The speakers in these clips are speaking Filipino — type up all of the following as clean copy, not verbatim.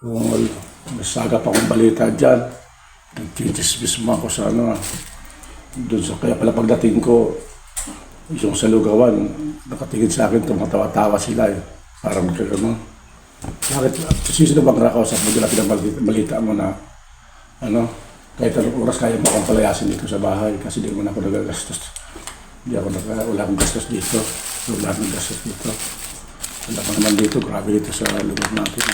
Kung nasagap akong balita dyan, nagchichismis mo ako sa ano, doon sa, kaya pala pagdating ko, yung sa lugawan, nakatingin sa akin, tumatawa-tawa sila eh. Parang ano, bakit, sino bang nakakausap mo, balita mo na, ano, kahit anong oras kaya mo akong palayasin dito sa bahay kasi di mo na ako nagagastos. Wala akong gastos dito. Wala akong gastos dito. Wala pa naman dito, grabe dito sa lugar natin.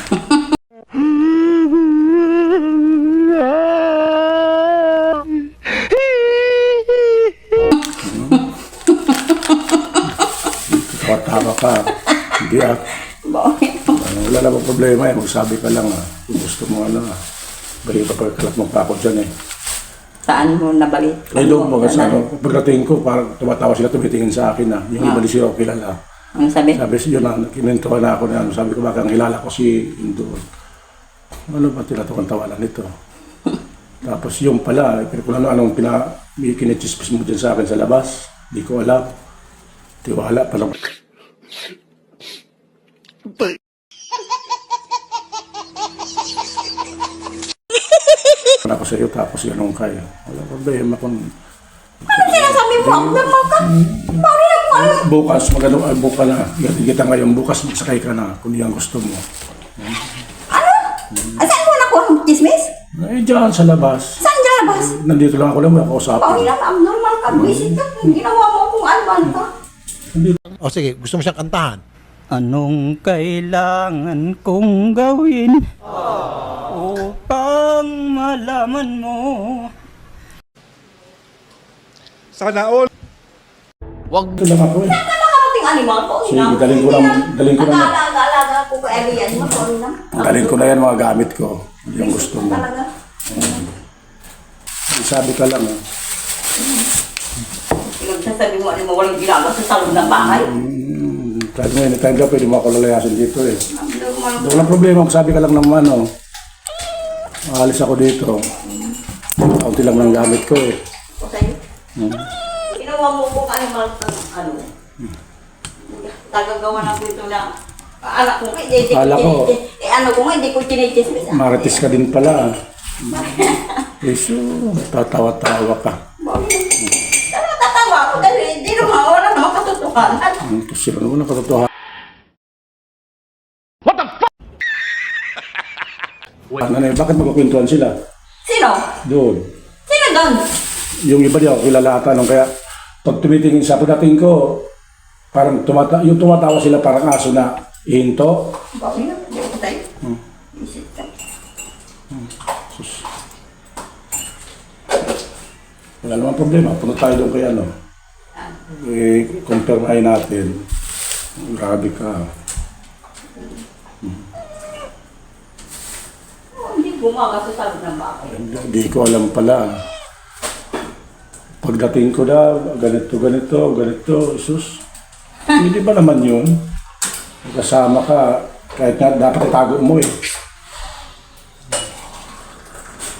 Tawa ka. Hindi ah. Wala namang problema eh. Magsabi ka lang ah. Kung gusto mo ano ah. Balik pa pagkalat mo pa ako dyan eh. Saan mo nabalik? Ay doon mo kasi ano. Pagdating ko parang tumatawa sila tumitingin sa akin ah. Yung iba di sila ako kilala. Ang sabi? Sabi siya na, kinintukan na ako na ano. Sabi ko baka ang kilala ko si Indo. Ano ba tinatukan tawanan nito? Tapos yung pala, kung anong kinechismis mo dyan sa akin sa labas. Di ko alam. Tiwala pa lang. Ako sa iyo tapos ganun kaya. Wala problema kung... Ano sinasabi mo? Ang naman ka? Paano na po? Bukas, magandang buka na. Kita ngayon, bukas magsakay ka na kung yan gusto mo. Ano? Saan mo nakuha ang chismis? Eh, dyan sa labas. Saan dyan labas? Nandito lang ako lang, may ako usapin. Paano na? Abnormal ka. Visit ka. Ginawa mo kung ano ka. O sige, gusto mo siyang kantahan? Anong kailangan kong gawin upang malaman mo? Sana all. Ito lang ako eh. Saan ka nakarating animal ko? Sige, daling ko lang. Alaga ko ka every animal ko. Daling ko na yan mga gamit ko. Yung gusto mo. Talaga? Sabi ka lang eh. Pinagsasabi mo, walang ginagawa sa salon ng bahay. Kahit mo anytime ka, pwede mo ako lalayasin dito eh. Abnormal ka. Walang problema kung sabi ka lang naman ano. Aalis ako dito. Kaunti lang ng gamit ko eh. O sa'yo? Ginawa mo kung animal kang ano. Tagagawa ng kwento na anak ko nga, Akala ko. ano ko nga, hindi ko chinichismis. Marites ka din pala. Iso, tatawa-tawa ka. Ano tatawa ako dahil hindi naman wala naman katotohanan. Ito sila naman ang katotohanan. Ano na bakit magkukwentuhan sila? Sino? Doon. Sino doon? Yung iba di ako kilala ata nung kaya pag tumitingin sa pagdating ko, parang yung tumatawa sila parang aso na ihinto. Bakit na? Hindi ko tayo. Isip ka. Sus. Wala naman problema. Punta tayo doon kay ano. Confirmahin natin. Grabe ka. Hindi gumaga sa salon ng bahay. Hindi ko alam pala. Pagdating ko na, ganito, sus. Hindi ba naman yun? Kasama ka, kahit nga dapat itago mo eh.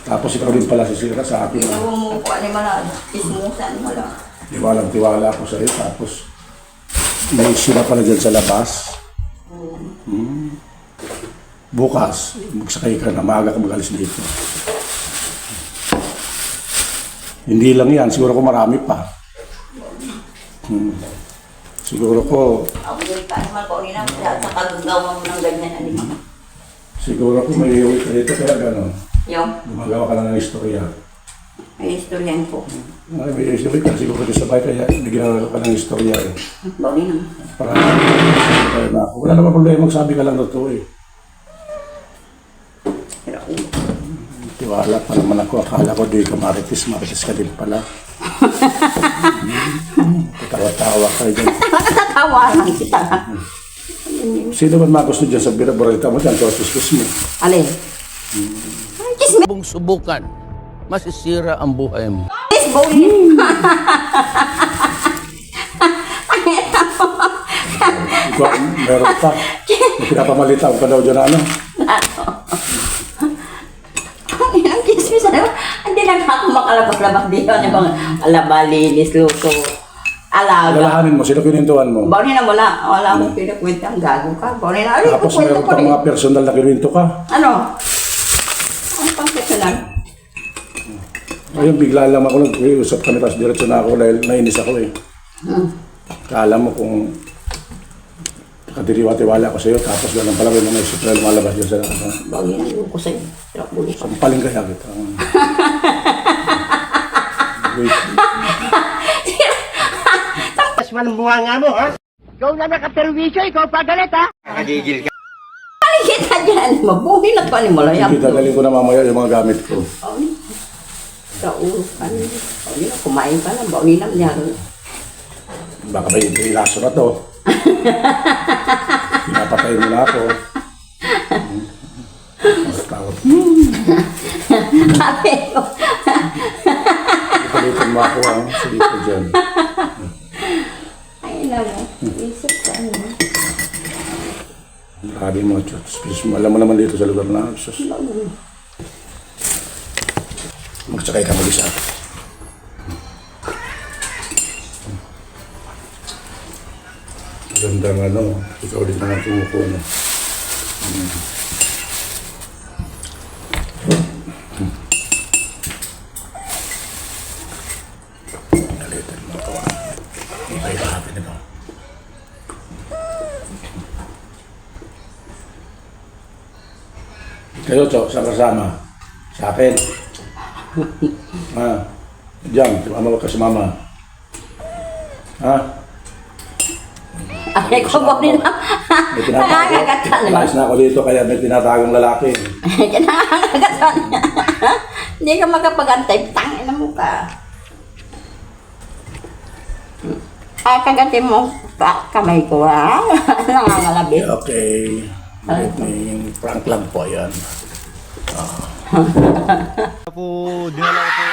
Tapos ikaw din pala sisira sa akin. Ginawa mo ko animal na ismusan mo lang. Tiwala ako sa iyo. Tapos may sila pala dyan sa labas. Bukas, magsakay ka na, maaga ka mag-alis dito. Hindi lang yan, siguro ko marami pa. Siguro ko, Ako yung animal ko nila sa kagagawa mo ng ganyan animal. siguro ko may iuwi ka dito, kaya gano'n. Yung, Gumagawa ka lang ng istorya. may istoryan ko. Ay, may istorya ka, siguro ka sa bahay, kaya nagiging ka ng istorya eh. Bakit na? Para kaya na ako. Wala naman problema, magsabi ka lang totoo eh. Pero Tiwala pa naman ako, akala ko di ka marites ka din pala. Tawa-tawa ka dyan. nakakatawa lang kita. Sino ba magusto dyan sa binaborita mo dyan? Tos mo. Alin? Chismis Kung subukan, masisira ang buhay mo. bowling. Ikaw, meron pa. May pinapamalita ko pa daw dyan na ano. Ang chismis ano? Hindi lang ako makalabas-labas dito. Ano bang alaba, linis, luto. alaga. Lalahanin mo, sino kinintuan mo? Bawin na mo na. Wala akong pinakwenta. Ang gago ka. Bawin na. Ay, Tapos kukwento meron ko pang rin. mga personal na kinuwento ka. Ano? Ano pang personal? Ayun, bigla lang ako nag-uusap kami, tapos diretso na ako dahil nainis ako eh. Kala mo kung nakadiriwa-tiwala ako sa'yo, tapos ganun pala may mga isip na lumalabas yun sa Bawin na. Yung ko sa'yo. Sarap bulo ka. sampaling kaya kita. Wait. Mas malumbuhan nga mo, ha? Ikaw na nakaperwisyo, ikaw pa galit, ha? Nakagigil ka. Ano kita dyan? Mabuhay na pa ni Malayang. Kita galing ko na mamaya yung mga gamit ko. Bawin. Sa ulo ka niya. Bawin na. Kumain ka na. Bawin na. Yan. Baka may ilaso na to. Pinapatay mo na ako. Takot. Sabi ko. Ipalitan mo ako ang sige ko dyan. Ay, naman. Isip ka niya. Grabe mo, Diyos. Please mo, alam mo naman dito sa lugar na. Sus. Magsakay ka mag-isa. Gandang ano, ikaw din naman tumukuno. Nalitan mo ako. Iba-iba nito. Kayo, Chok, saan kasama? Sa akin. Ha? Diyan, tumama ka sa mama. Ha? Ay, ko bawin na. May tinatago. Nakakagatan naman. Ayos na ako dito, kaya may tinatagong lalaki. Nakakagatan. Hindi ka makapag-antay. Tangin na mo ka. Ay, kagatin mo. Kamay ko, ha? Nangangalabit. Okay. May prank lang po yan. Po, dinala ko po